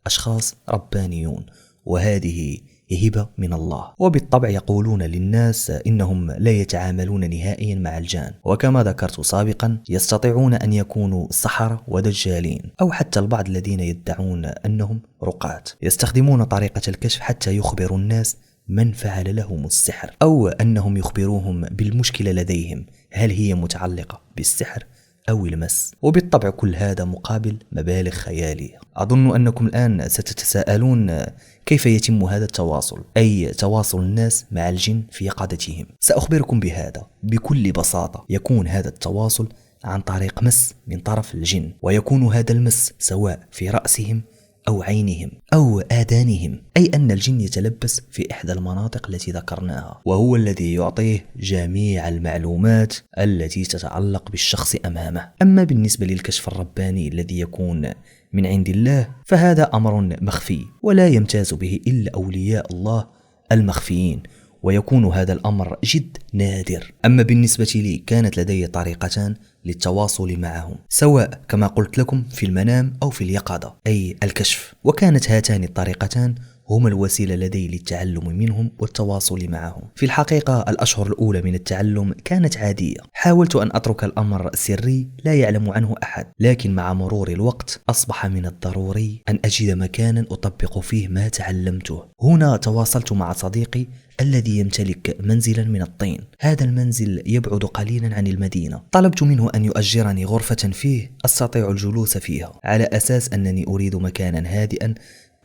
[SPEAKER 1] أشخاص ربانيون، وهذه هبة من الله. وبالطبع يقولون للناس إنهم لا يتعاملون نهائيا مع الجان، وكما ذكرت سابقا يستطيعون أن يكونوا سحرة ودجالين، أو حتى البعض الذين يدعون أنهم رقاة، يستخدمون طريقة الكشف حتى يخبروا الناس من فعل لهم السحر، أو أنهم يخبروهم بالمشكلة لديهم، هل هي متعلقة بالسحر أو المس. وبالطبع كل هذا مقابل مبالغ خيالية. أظن أنكم الآن ستتساءلون كيف يتم هذا التواصل، أي تواصل الناس مع الجن في يقظتهم. سأخبركم بهذا بكل بساطة. يكون هذا التواصل عن طريق مس من طرف الجن، ويكون هذا المس سواء في رأسهم أو عينهم أو آذانهم، أي أن الجن يتلبس في إحدى المناطق التي ذكرناها، وهو الذي يعطيه جميع المعلومات التي تتعلق بالشخص أمامه. أما بالنسبة للكشف الرباني الذي يكون من عند الله فهذا أمر مخفي، ولا يمتاز به إلا أولياء الله المخفيين، ويكون هذا الأمر جد نادر. أما بالنسبة لي كانت لدي طريقتان للتواصل معهم، سواء كما قلت لكم في المنام أو في اليقظة، أي الكشف، وكانت هاتان الطريقتان هما الوسيلة لدي للتعلم منهم والتواصل معهم. في الحقيقة الأشهر الأولى من التعلم كانت عادية، حاولت أن أترك الأمر سري لا يعلم عنه أحد، لكن مع مرور الوقت أصبح من الضروري أن أجد مكانا أطبق فيه ما تعلمته. هنا تواصلت مع صديقي الذي يمتلك منزلا من الطين. هذا المنزل يبعد قليلا عن المدينة. طلبت منه أن يؤجرني غرفة فيه أستطيع الجلوس فيها، على أساس أنني أريد مكانا هادئا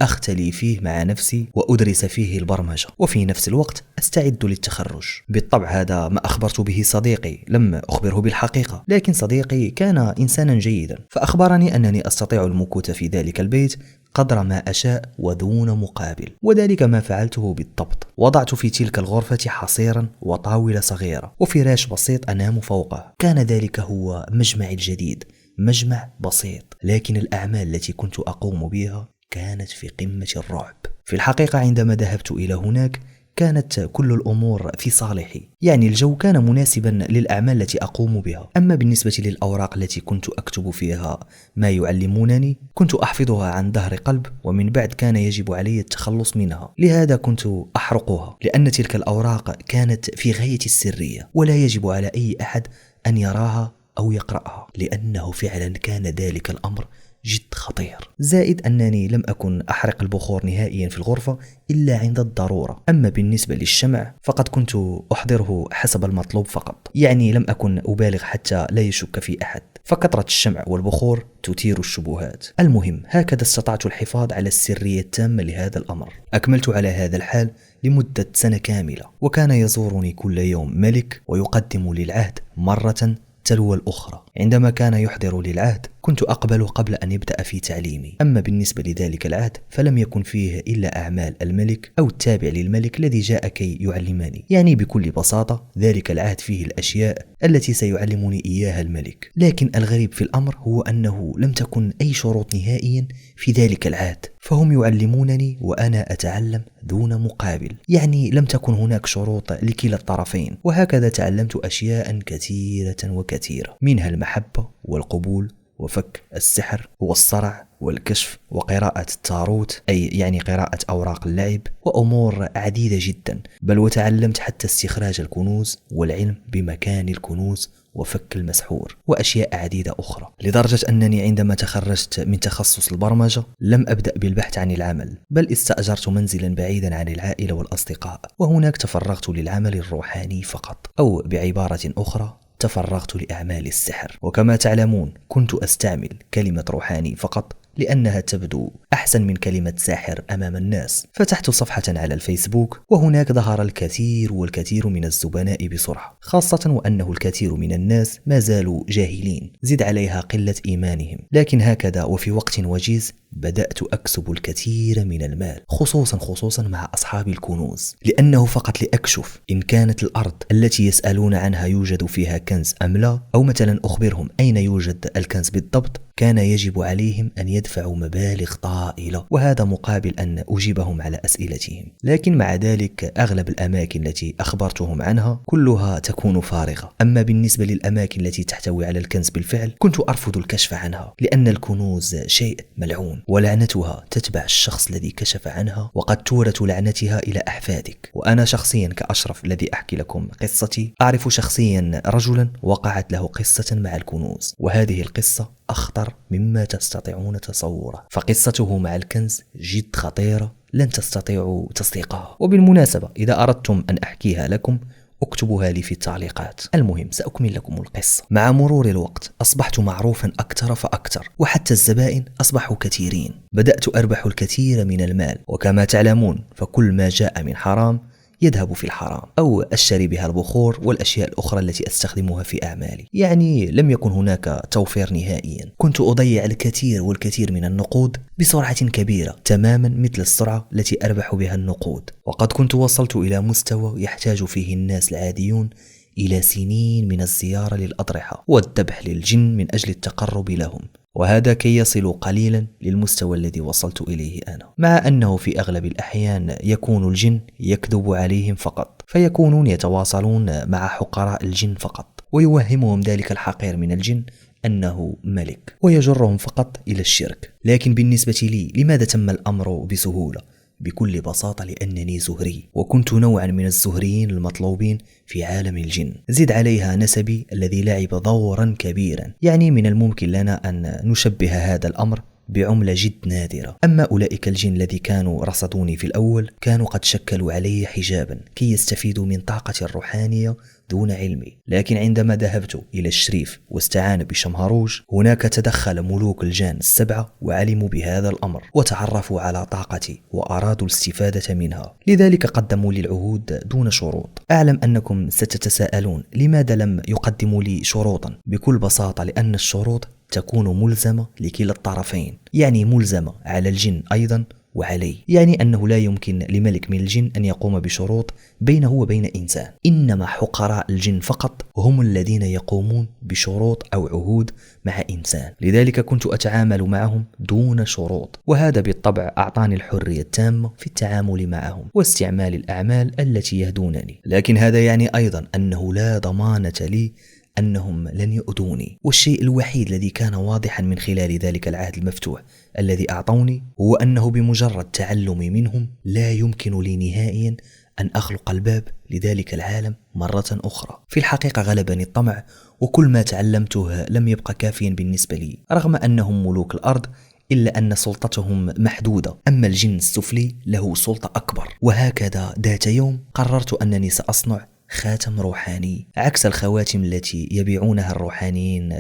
[SPEAKER 1] أختلي فيه مع نفسي وأدرس فيه البرمجة، وفي نفس الوقت أستعد للتخرج. بالطبع هذا ما أخبرت به صديقي، لم أخبره بالحقيقة، لكن صديقي كان إنسانا جيدا، فأخبرني أنني أستطيع المكوث في ذلك البيت قدر ما أشاء ودون مقابل، وذلك ما فعلته بالضبط. وضعت في تلك الغرفة حصيرا وطاولة صغيرة وفراش بسيط أنام فوقه. كان ذلك هو مجمعي الجديد، مجمع بسيط، لكن الأعمال التي كنت أقوم بها كانت في قمة الرعب. في الحقيقة عندما ذهبت إلى هناك كانت كل الأمور في صالحي، يعني الجو كان مناسبا للأعمال التي أقوم بها. أما بالنسبة للأوراق التي كنت أكتب فيها ما يعلمونني كنت أحفظها عن ظهر قلب، ومن بعد كان يجب علي التخلص منها، لهذا كنت أحرقها، لأن تلك الأوراق كانت في غاية السرية ولا يجب على أي أحد أن يراها أو يقرأها، لأنه فعلا كان ذلك الأمر جد خطير. زائد أنني لم أكن أحرق البخور نهائيا في الغرفة إلا عند الضرورة. أما بالنسبة للشمع فقد كنت أحضره حسب المطلوب فقط، يعني لم أكن أبالغ حتى لا يشك في أحد، فكثرة الشمع والبخور تثير الشبهات. المهم هكذا استطعت الحفاظ على السرية التامة لهذا الأمر. أكملت على هذا الحال لمدة سنة كاملة، وكان يزورني كل يوم ملك ويقدم لي العهد مرة تلو الأخرى. عندما كان يحضر لي العهد كنت أقبل قبل أن يبدأ في تعليمي. أما بالنسبة لذلك العهد فلم يكن فيه إلا أعمال الملك أو التابع للملك الذي جاء كي يعلمني، يعني بكل بساطة ذلك العهد فيه الأشياء التي سيعلمني إياها الملك. لكن الغريب في الأمر هو أنه لم تكن أي شروط نهائيا في ذلك العهد، فهم يعلمونني وأنا أتعلم دون مقابل، يعني لم تكن هناك شروط لكلا الطرفين. وهكذا تعلمت أشياء كثيرة وكثيرة، منها المحبة والقبول وفك السحر والصرع والكشف وقراءة التاروت، أي يعني قراءة أوراق اللعب، وأمور عديدة جدا. بل وتعلمت حتى استخراج الكنوز والعلم بمكان الكنوز وفك المسحور وأشياء عديدة أخرى، لدرجة أنني عندما تخرجت من تخصص البرمجة لم أبدأ بالبحث عن العمل، بل استأجرت منزلا بعيدا عن العائلة والأصدقاء، وهناك تفرغت للعمل الروحاني فقط، أو بعبارة أخرى تفرغت لأعمال السحر. وكما تعلمون كنت أستعمل كلمة روحاني فقط لأنها تبدو أحسن من كلمة ساحر أمام الناس. فتحت صفحة على الفيسبوك، وهناك ظهر الكثير والكثير من الزبناء بسرعة، خاصة وأنه الكثير من الناس ما زالوا جاهلين، زد عليها قلة إيمانهم. لكن هكذا وفي وقت وجيز بدأت أكسب الكثير من المال، خصوصا مع أصحاب الكنوز، لأنه فقط لأكشف إن كانت الأرض التي يسألون عنها يوجد فيها كنز أم لا، أو مثلا أخبرهم أين يوجد الكنز بالضبط، كان يجب عليهم أن يدفعوا مبالغ طائلة، وهذا مقابل أن أجيبهم على أسئلتهم. لكن مع ذلك أغلب الأماكن التي أخبرتهم عنها كلها تكون فارغة. أما بالنسبة للأماكن التي تحتوي على الكنز بالفعل كنت أرفض الكشف عنها، لأن الكنوز شيء ملعون، ولعنتها تتبع الشخص الذي كشف عنها، وقد تورث لعنتها إلى أحفادك. وأنا شخصيا كأشرف الذي أحكي لكم قصتي أعرف شخصيا رجلا وقعت له قصة مع الكنوز، وهذه القصة أخطر مما تستطيعون تصوره، فقصته مع الكنز جد خطيرة لن تستطيعوا تصديقها. وبالمناسبة إذا أردتم أن أحكيها لكم اكتبوها لي في التعليقات. المهم سأكمل لكم القصة. مع مرور الوقت أصبحت معروفا أكثر فأكثر، وحتى الزبائن أصبحوا كثيرين، بدأت أربح الكثير من المال، وكما تعلمون فكل ما جاء من حرام يذهب في الحرام، أو أشتري بها البخور والأشياء الأخرى التي أستخدمها في أعمالي. يعني لم يكن هناك توفير نهائيا، كنت أضيع الكثير والكثير من النقود بسرعة كبيرة، تماما مثل السرعة التي أربح بها النقود. وقد كنت وصلت إلى مستوى يحتاج فيه الناس العاديون إلى سنين من الزيارة للأضرحة والذبح للجن من أجل التقرب لهم، وهذا كي يصلوا قليلا للمستوى الذي وصلت إليه أنا. مع أنه في أغلب الأحيان يكون الجن يكذب عليهم فقط، فيكونون يتواصلون مع حقراء الجن فقط، ويوهمهم ذلك الحقير من الجن أنه ملك، ويجرهم فقط إلى الشرك. لكن بالنسبة لي لماذا تم الأمر بسهولة؟ بكل بساطة لأنني زهري، وكنت نوعا من الزهريين المطلوبين في عالم الجن. زد عليها نسبي الذي لعب دورا كبيرا، يعني من الممكن لنا أن نشبه هذا الأمر بعملة جد نادرة. أما أولئك الجن الذي كانوا رصدوني في الأول كانوا قد شكلوا علي حجابا كي يستفيدوا من طاقتي الروحانية دون علمي. لكن عندما ذهبت إلى الشريف واستعان بشمهروج، هناك تدخل ملوك الجان السبعة وعلموا بهذا الأمر وتعرفوا على طاقتي وأرادوا الاستفادة منها، لذلك قدموا لي العهود دون شروط. أعلم أنكم ستتساءلون لماذا لم يقدموا لي شروطا؟ بكل بساطة لأن الشروط تكون ملزمة لكلا الطرفين، يعني ملزمة على الجن أيضا وعلي، يعني أنه لا يمكن لملك من الجن أن يقوم بشروط بينه وبين إنسان، إنما حقراء الجن فقط هم الذين يقومون بشروط أو عهود مع إنسان. لذلك كنت أتعامل معهم دون شروط، وهذا بالطبع أعطاني الحرية التامة في التعامل معهم واستعمال الأعمال التي يهدونني. لكن هذا يعني أيضا أنه لا ضمانة لي أنهم لن يؤذوني، والشيء الوحيد الذي كان واضحا من خلال ذلك العهد المفتوح الذي أعطوني هو أنه بمجرد تعلمي منهم لا يمكن لي نهائيا أن أخلق الباب لذلك العالم مرة أخرى. في الحقيقة غلبني الطمع، وكل ما تعلمته لم يبقى كافيا بالنسبة لي، رغم أنهم ملوك الأرض إلا أن سلطتهم محدودة، أما الجن السفلي له سلطة أكبر. وهكذا ذات يوم قررت أنني سأصنع خاتم روحاني عكس الخواتم التي يبيعونها الروحانيين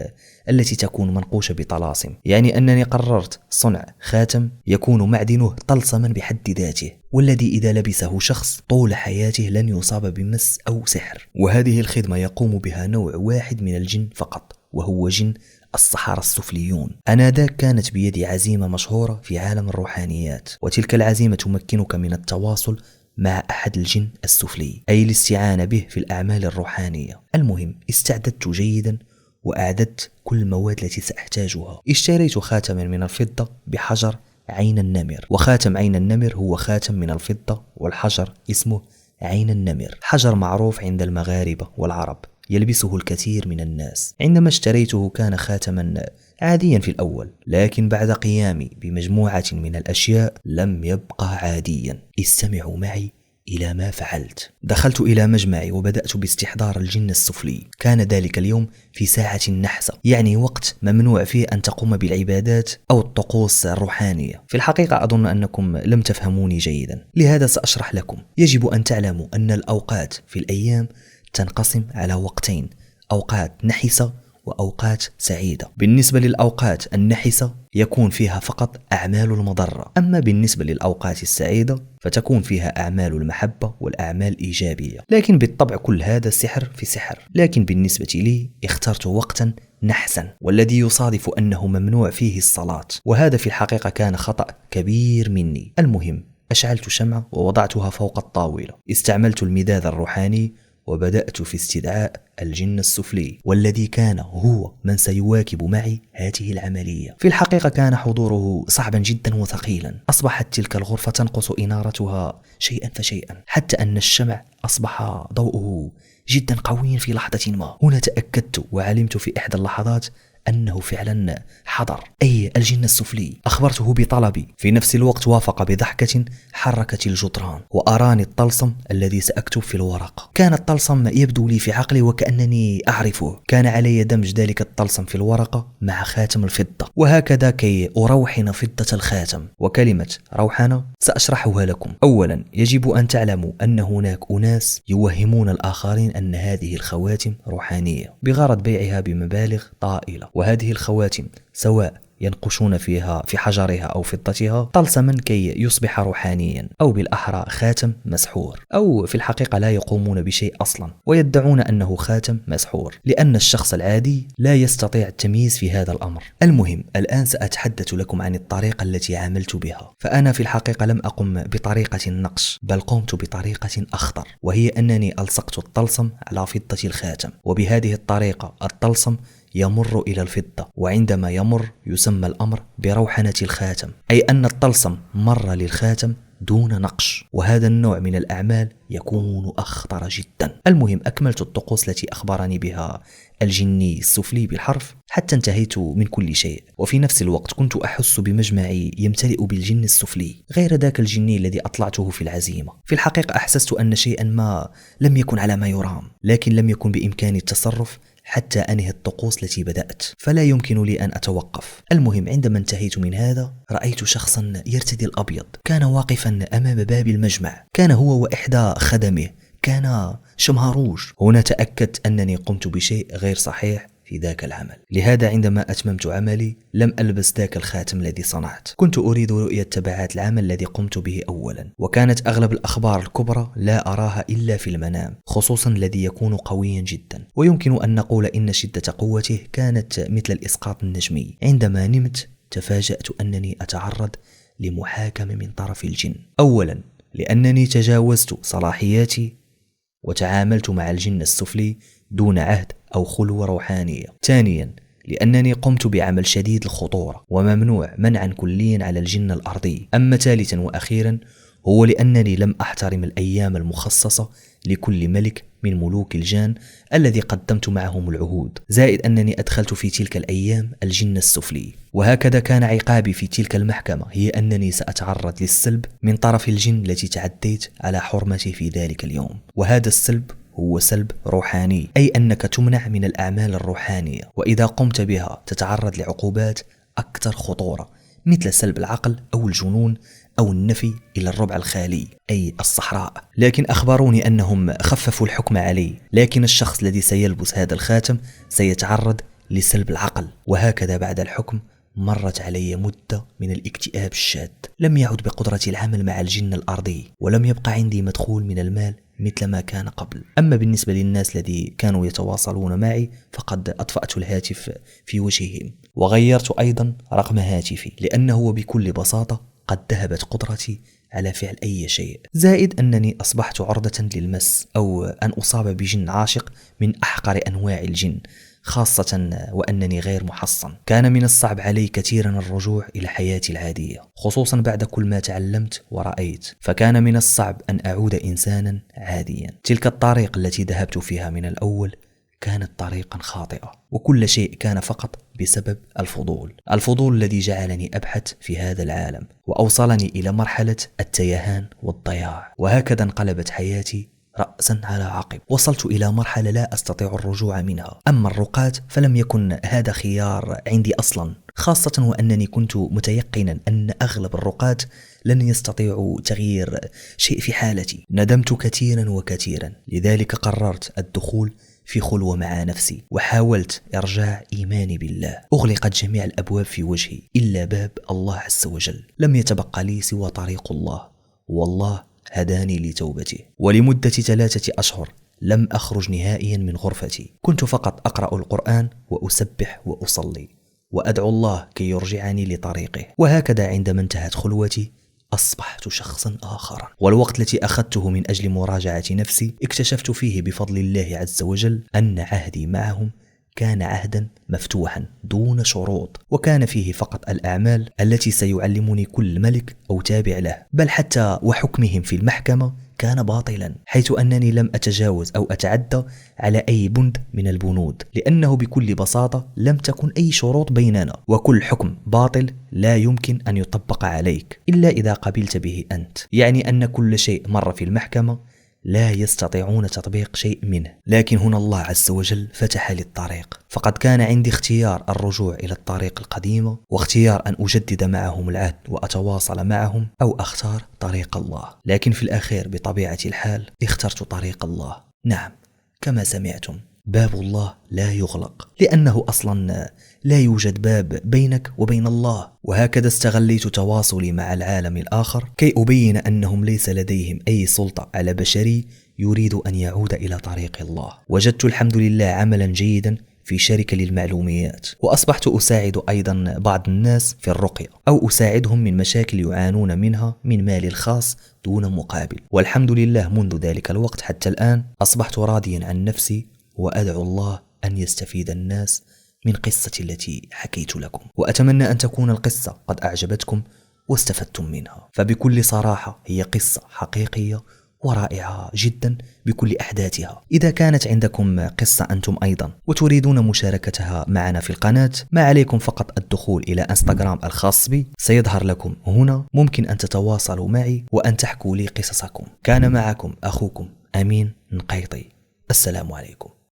[SPEAKER 1] التي تكون منقوشة بطلاسم، يعني أنني قررت صنع خاتم يكون معدنه طلسما بحد ذاته، والذي إذا لبسه شخص طول حياته لن يصاب بمس أو سحر. وهذه الخدمة يقوم بها نوع واحد من الجن فقط، وهو جن السحرة السفليون. آنذاك كانت بيدي عزيمة مشهورة في عالم الروحانيات، وتلك العزيمة تمكنك من التواصل مع أحد الجن السفلي، أي الاستعانة به في الأعمال الروحانية. المهم استعددت جيدا وأعددت كل المواد التي سأحتاجها. اشتريت خاتما من الفضة بحجر عين النمر، وخاتم عين النمر هو خاتم من الفضة، والحجر اسمه عين النمر، حجر معروف عند المغاربة والعرب يلبسه الكثير من الناس. عندما اشتريته كان خاتما عاديا في الأول، لكن بعد قيامي بمجموعة من الأشياء لم يبقى عاديا. استمعوا معي إلى ما فعلت. دخلت إلى مجمعي وبدأت باستحضار الجن السفلي. كان ذلك اليوم في ساعة النحسة، يعني وقت ممنوع فيه أن تقوم بالعبادات أو الطقوس الروحانية. في الحقيقة أظن أنكم لم تفهموني جيدا، لهذا سأشرح لكم. يجب أن تعلموا أن الأوقات في الأيام تنقسم على وقتين: أوقات نحسة وأوقات سعيدة. بالنسبة للأوقات النحسة يكون فيها فقط أعمال المضرة، أما بالنسبة للأوقات السعيدة فتكون فيها أعمال المحبة والأعمال الإيجابية. لكن بالطبع كل هذا سحر في سحر، لكن بالنسبة لي اخترت وقتا نحسا والذي يصادف أنه ممنوع فيه الصلاة، وهذا في الحقيقة كان خطأ كبير مني. المهم أشعلت شمعة ووضعتها فوق الطاولة، استعملت المداد الروحاني وبدأت في استدعاء الجن السفلي، والذي كان هو من سيواكب معي هذه العملية. في الحقيقة كان حضوره صعبا جدا وثقيلا، أصبحت تلك الغرفة تنقص إنارتها شيئا فشيئا، حتى أن الشمع أصبح ضوءه جدا قويا في لحظة ما. هنا تأكدت وعلمت في إحدى اللحظات أنه فعلا حضر، أي الجن السفلي. أخبرته بطلبي، في نفس الوقت وافق بضحكة حركت الجدران وأراني الطلسم الذي سأكتب في الورقة. كان الطلسم يبدو لي في عقلي وكأنني أعرفه. كان علي دمج ذلك الطلسم في الورقة مع خاتم الفضة، وهكذا كي أروحن فضة الخاتم. وكلمة روحنة سأشرحها لكم. أولا يجب أن تعلموا أن هناك أناس يوهمون الآخرين أن هذه الخواتم روحانية بغرض بيعها بمبالغ طائلة، وهذه الخواتم سواء ينقشون فيها في حجرها أو فضتها طلسما كي يصبح روحانيا، أو بالأحرى خاتم مسحور، أو في الحقيقة لا يقومون بشيء أصلا ويدعون أنه خاتم مسحور، لأن الشخص العادي لا يستطيع التمييز في هذا الأمر. المهم الآن سأتحدث لكم عن الطريقة التي عملت بها. فأنا في الحقيقة لم أقم بطريقة النقش، بل قمت بطريقة أخطر، وهي أنني ألصقت الطلسم على فضة الخاتم، وبهذه الطريقة الطلسم يمر إلى الفضة، وعندما يمر يسمى الأمر بروحنة الخاتم، أي أن الطلسم مر للخاتم دون نقش، وهذا النوع من الأعمال يكون أخطر جدا. المهم أكملت الطقوس التي أخبرني بها الجني السفلي بالحرف حتى انتهيت من كل شيء، وفي نفس الوقت كنت أحس بمجمعي يمتلئ بالجن السفلي غير ذاك الجني الذي أطلعته في العزيمة. في الحقيقة أحسست أن شيئا ما لم يكن على ما يرام، لكن لم يكن بإمكاني التصرف حتى أنهي الطقوس التي بدأت، فلا يمكن لي أن أتوقف. المهم عندما انتهيت من هذا رأيت شخصا يرتدي الأبيض، كان واقفا أمام باب المجمع، كان هو وإحدى خدمه، كان شمهاروج. هنا تأكدت أنني قمت بشيء غير صحيح في ذاك العمل. لهذا عندما أتممت عملي لم ألبس ذاك الخاتم الذي صنعت، كنت أريد رؤية تبعات العمل الذي قمت به أولا، وكانت أغلب الأخبار الكبرى لا أراها إلا في المنام، خصوصا الذي يكون قويا جدا، ويمكن أن نقول إن شدة قوته كانت مثل الإسقاط النجمي. عندما نمت تفاجأت أنني أتعرض لمحاكمة من طرف الجن. أولا لأنني تجاوزت صلاحياتي وتعاملت مع الجن السفلي دون عهد أو خلوة روحانية. ثانيا لأنني قمت بعمل شديد الخطورة وممنوع منعا كليا على الجن الأرضي. أما ثالثا وأخيرا هو لأنني لم أحترم الأيام المخصصة لكل ملك من ملوك الجان الذي قدمت معهم العهود، زائد أنني أدخلت في تلك الأيام الجن السفلي. وهكذا كان عقابي في تلك المحكمة هي أنني سأتعرض للسلب من طرف الجن التي تعديت على حرمتي في ذلك اليوم، وهذا السلب هو سلب روحاني، أي أنك تمنع من الأعمال الروحانية، وإذا قمت بها تتعرض لعقوبات أكثر خطورة، مثل سلب العقل أو الجنون أو النفي إلى الربع الخالي أي الصحراء. لكن أخبروني أنهم خففوا الحكم علي، لكن الشخص الذي سيلبس هذا الخاتم سيتعرض لسلب العقل. وهكذا بعد الحكم مرت علي مدة من الاكتئاب الشاد، لم يعد بقدرتي العمل مع الجن الأرضي، ولم يبقى عندي مدخول من المال مثل ما كان قبل. أما بالنسبة للناس الذي كانوا يتواصلون معي فقد أطفأت الهاتف في وجههم، وغيرت أيضا رقم هاتفي، لأنه بكل بساطة قد ذهبت قدرتي على فعل أي شيء، زائد أنني أصبحت عرضة للمس أو أن أصاب بجن عاشق من أحقر أنواع الجن، خاصة وأنني غير محصن. كان من الصعب علي كثيرا الرجوع إلى حياتي العادية، خصوصا بعد كل ما تعلمت ورأيت، فكان من الصعب أن أعود إنسانا عاديا. تلك الطريق التي ذهبت فيها من الأول كانت طريقا خاطئة، وكل شيء كان فقط بسبب الفضول الذي جعلني أبحث في هذا العالم وأوصلني إلى مرحلة التيهان والضياع. وهكذا انقلبت حياتي رأسا على عقب، وصلت إلى مرحلة لا أستطيع الرجوع منها. أما الرقاة فلم يكن هذا خيار عندي أصلا، خاصة وأنني كنت متيقنا أن أغلب الرقاة لن يستطيعوا تغيير شيء في حالتي. ندمت كثيرا وكثيرا، لذلك قررت الدخول في خلوة مع نفسي وحاولت إرجاع إيماني بالله. أغلقت جميع الأبواب في وجهي إلا باب الله عز وجل. لم يتبقى لي سوى طريق الله، والله هداني لتوبته. ولمدة 3 أشهر لم أخرج نهائيا من غرفتي، كنت فقط أقرأ القرآن وأسبح وأصلي وأدعو الله كي يرجعني لطريقه. وهكذا عندما انتهت خلوتي أصبحت شخصا آخر. والوقت التي أخذته من أجل مراجعة نفسي اكتشفت فيه بفضل الله عز وجل أن عهدي معهم كان عهدا مفتوحا دون شروط، وكان فيه فقط الأعمال التي سيعلمني كل ملك أو تابع له، بل حتى وحكمهم في المحكمة كان باطلا، حيث أنني لم أتجاوز أو أتعدى على أي بند من البنود، لأنه بكل بساطة لم تكن أي شروط بيننا، وكل حكم باطل لا يمكن أن يطبق عليك إلا إذا قبلت به أنت. يعني أن كل شيء مر في المحكمة لا يستطيعون تطبيق شيء منه، لكن هنا الله عز وجل فتح لي الطريق، فقد كان عندي اختيار الرجوع إلى الطريق القديمة، واختيار أن أجدد معهم العهد وأتواصل معهم، أو أختار طريق الله. لكن في الأخير بطبيعة الحال اخترت طريق الله. نعم، كما سمعتم، باب الله لا يغلق، لأنه أصلا لا يوجد باب بينك وبين الله. وهكذا استغليت تواصلي مع العالم الآخر كي أبين أنهم ليس لديهم أي سلطة على بشري يريد أن يعود إلى طريق الله. وجدت الحمد لله عملا جيدا في شركة للمعلومات، وأصبحت أساعد أيضا بعض الناس في الرقية، أو أساعدهم من مشاكل يعانون منها من مالي الخاص دون مقابل. والحمد لله منذ ذلك الوقت حتى الآن أصبحت راضيا عن نفسي، وأدعو الله أن يستفيد الناس من قصتي التي حكيت لكم. وأتمنى أن تكون القصة قد أعجبتكم واستفدتم منها، فبكل صراحة هي قصة حقيقية ورائعة جدا بكل أحداثها. إذا كانت عندكم قصة أنتم أيضا وتريدون مشاركتها معنا في القناة، ما عليكم فقط الدخول إلى انستغرام الخاص بي، سيظهر لكم هنا، ممكن أن تتواصلوا معي وأن تحكوا لي قصصكم. كان معكم أخوكم أمين نقيطي. السلام عليكم.